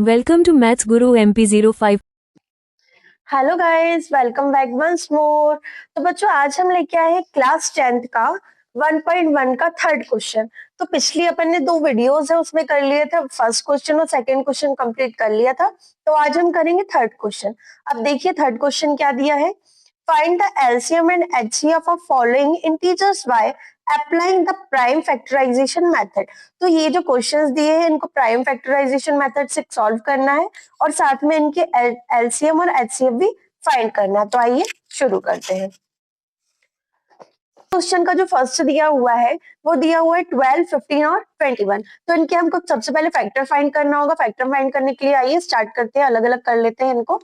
Welcome to Maths Guru MP05. Hello guys, welcome back once more. तो बच्चों, आज हम लेके आए हैं क्लास 10th का 1.1 का थर्ड क्वेश्चन। तो पिछली अपन ने 2 वीडियोस है उसमें कर लिए थे, फर्स्ट क्वेश्चन और सेकंड क्वेश्चन कंप्लीट कर लिया था। तो आज हम करेंगे थर्ड क्वेश्चन। अब देखिए थर्ड क्वेश्चन क्या दिया है। Find the LCM and HCF of following integers by applying the prime factorisation method. तो ये जो क्वेश्चंस दिए हैं इनको प्राइम फैक्टराइजेशन मेथड से सॉल्व करना है और साथ में इनके एलसीएम और एचसीएफ भी फाइंड करना है। तो आइए शुरू करते हैं। क्वेश्चन का जो फर्स्ट दिया हुआ है वो दिया हुआ है 12, 15 और 21। तो इनके हमको सबसे पहले फैक्टर फाइंड करना होगा। फैक्टर फाइंड करने के लिए आइए स्टार्ट करते हैं, अलग अलग कर लेते हैं इनको।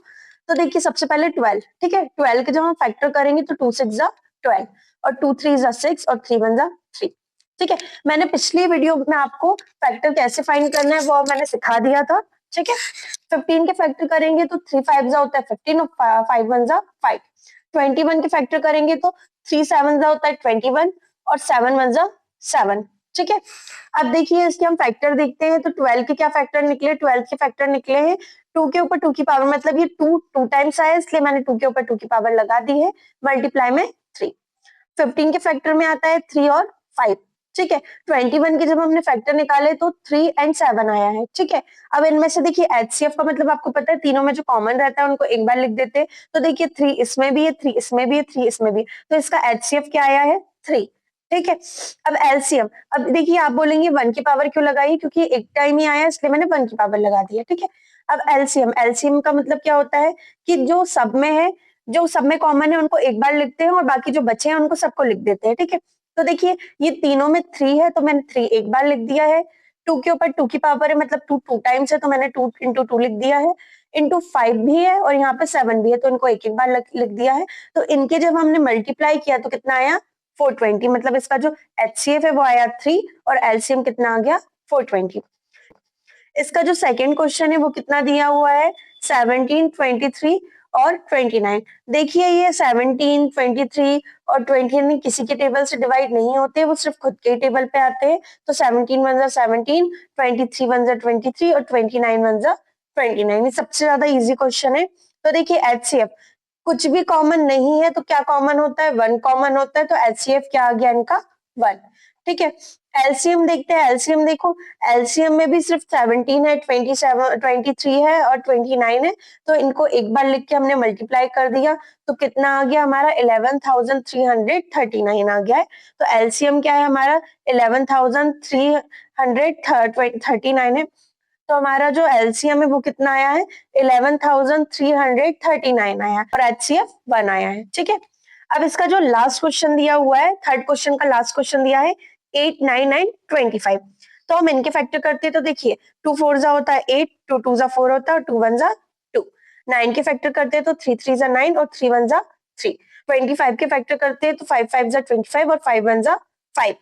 तो देखिए सबसे पहले 12, ठीक है। 12 के जब हम फैक्टर करेंगे तो 2 6 जा 12 और 2 3 जा 6 और 3 1 जा 3, ठीक है। मैंने पिछली वीडियो में आपको फैक्टर कैसे फाइंड करना है वो मैंने सिखा दिया था, ठीक है। 15 के फैक्टर करेंगे तो 3 5 जा होता है 15 और 5 1 जा 5। 21 के फैक्टर करेंगे तो 3 7 जा होता है 21 और 7 1 जा 7, ठीक है। अब देखिए इसके हम फैक्टर देखते हैं तो 12 के क्या फैक्टर निकले। 12 के फैक्टर निकले हैं 2 के ऊपर 2 की पावर, मतलब ये 2 टाइम्स आया इसलिए मैंने 2 के ऊपर 2 की पावर लगा दी है, मल्टीप्लाई में 3। 15 के फैक्टर में आता है 3 और 5, ठीक है। 21 के जब हमने फैक्टर निकाले तो 3 एंड 7 आया है, ठीक है। अब इनमें से देखिए एचसीएफ का मतलब आपको पता है तीनों में जो कॉमन रहता है उनको एक बार लिख देते हैं। तो देखिए 3 इसमें भी है, 3 इसमें भी है, 3 इसमें भी है, तो इसका एचसीएफ क्या आया है 3, ठीक है। अब एलसीएम, अब देखिए आप बोलेंगे 1 की पावर क्यों लगाई, क्योंकि एक टाइम ही आया इसलिए मैंने 1 की पावर लगा दी है, ठीक है। अब एलसीएम, एलसीएम का मतलब क्या होता है कि जो सब में है, जो सब में कॉमन है उनको एक बार लिखते हैं और बाकी जो बचे हैं उनको सबको लिख देते हैं, ठीक है। तो देखिए ये तीनों में 3 है तो मैंने 3 एक बार लिख दिया है। 2 के ऊपर 2 की पावर है मतलब 2 2 टाइम्स है तो मैंने 2 इंटू 2 लिख दिया है। इंटू 5 भी है और यहाँ पे 7 भी है तो इनको एक एक बार लिख दिया है। तो इनके जब हमने मल्टीप्लाई किया तो कितना आया 420, मतलब इसका जो एचसीएफ है वो आया 3 और एलसीएम कितना आ गया 420। इसका जो सेकंड क्वेश्चन है वो कितना दिया हुआ है 17, 23 और 29। देखिए ये 17, 23 और 29 किसी के टेबल से डिवाइड नहीं होते, वो सिर्फ खुद के टेबल पे आते हैं। तो 17 वन जा 17, 23 वन जा 23 और 29 वन जा 29। ये सबसे ज्यादा इजी क्वेश्चन है। तो देखिए एचसीएफ कुछ भी कॉमन नहीं है तो क्या कॉमन होता है 1 कॉमन होता है, तो एचसीएफ क्या आ गया इनका 1, ठीक है। एलसीएम देखते हैं, एलसीएम देखो एलसीएम में भी सिर्फ 17 है, 27 23 है और 29 है, तो इनको एक बार लिख के हमने मल्टीप्लाई कर दिया तो कितना आ गया हमारा 11,339 आ गया है। तो एलसीएम क्या है हमारा 11,339 है। तो हमारा जो एलसीएम है वो कितना आया है 11,339 आया है और एचसीएफ 1 आया है, ठीक है। अब इसका जो लास्ट क्वेश्चन दिया हुआ है, थर्ड क्वेश्चन का लास्ट क्वेश्चन दिया है 8 9 9 25। तो हम इनके फैक्टर करते हैं तो देखिए 2 4 जा होता है 8, 2 2 जा 4 होता है और 2 1 जा 2। 9 के फैक्टर करते हैं तो 3 3 जा 9 और 3 1 जा 3। 25 के फैक्टर करते हैं तो 5 5 जा 25 और 5 1 जा 5।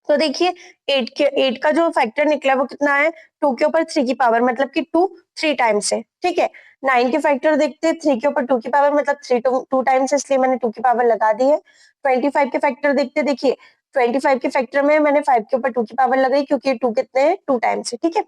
तो देखिए 8 का जो फैक्टर निकला वो कितना है 2 के ऊपर 3 की पावर, मतलब कि 2 3 टाइम्स है, ठीक है। 9 के फैक्टर देखते हैं 3 के ऊपर 2 की पावर, मतलब 3 2 टाइम्स है इसलिए मैंने 2 की पावर लगा दी है। 25 के फैक्टर देखते देखिए 25 के फैक्टर में मैंने 5 के ऊपर 2 की पावर लगाई क्योंकि 2 कितने हैं 2 टाइम्स है, ठीक है।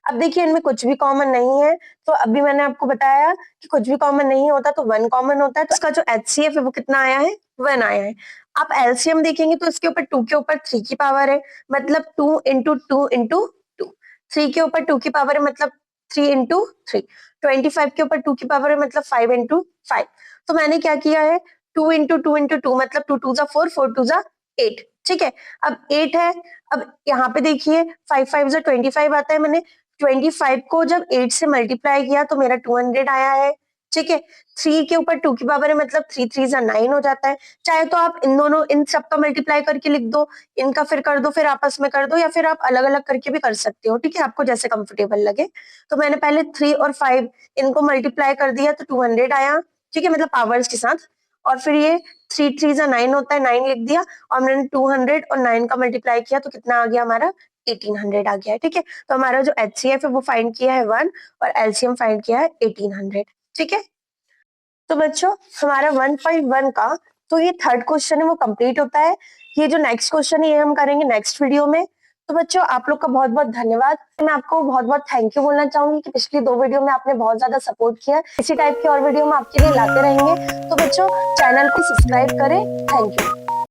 अब देखिए इनमें कुछ भी कॉमन नहीं है, तो अभी मैंने आपको बताया कि कुछ भी कॉमन नहीं होता तो 1 कॉमन होता है, तो इसका जो एचसीएफ है वो कितना आया है 1 आया है। आप एलसीएम देखेंगे तो इसके ऊपर 2 के ऊपर 3 की पावर है, मतलब 2 इंटू 2 इंटू 2। 3 के ऊपर 2 की पावर है मतलब 3 इंटू 3। 25 के ऊपर 2 की पावर है मतलब 5 इंटू 5। तो मैंने क्या किया है 2 इंटू 2 इंटू 2 मतलब 2 2 जा 4, 4 2 जा 8, ठीक है। अब 8 है, अब यहाँ पे देखिए 5 5 जा 25 आता है, मैंने 25 को जब 8 से मल्टीप्लाई किया तो मेरा 200 आया है, ठीक है। 3 के ऊपर 2 की पावर है मतलब 3 3 जा 9 हो जाता है। चाहे तो आप इन दोनों इन सब का मल्टीप्लाई करके लिख दो, इनका फिर कर दो, फिर आपस में कर दो, या फिर आप अलग अलग करके भी कर सकते हो, ठीक है, आपको जैसे कंफर्टेबल लगे। तो मैंने पहले 3 और 5 इनको मल्टीप्लाई कर दिया तो 200 आया, ठीक है, मतलब पावर्स के साथ। और फिर ये 3 3 जा 9 होता है 9 लिख दिया और मैंने 200 और 9 का मल्टीप्लाई किया तो कितना आ गया हमारा 1800 आ गया है, ठीक है। तो हमारा जो एचसीएफ है वो फाइंड किया है 1 और एलसीएम फाइंड किया है 1800, ठीक है। तो बच्चों हमारा 1.1 का तो ये थर्ड क्वेश्चन है वो कंप्लीट होता है। ये जो नेक्स्ट क्वेश्चन है ये हम करेंगे नेक्स्ट वीडियो में। तो बच्चों आप लोग का बहुत बहुत धन्यवाद। मैं आपको बहुत बहुत थैंक यू बोलना चाहूंगी कि पिछली 2 वीडियो में आपने बहुत ज्यादा सपोर्ट किया। इसी टाइप की और वीडियो में आपके लिए लाते रहेंगे। तो बच्चों चैनल को सब्सक्राइब करें। Thank you.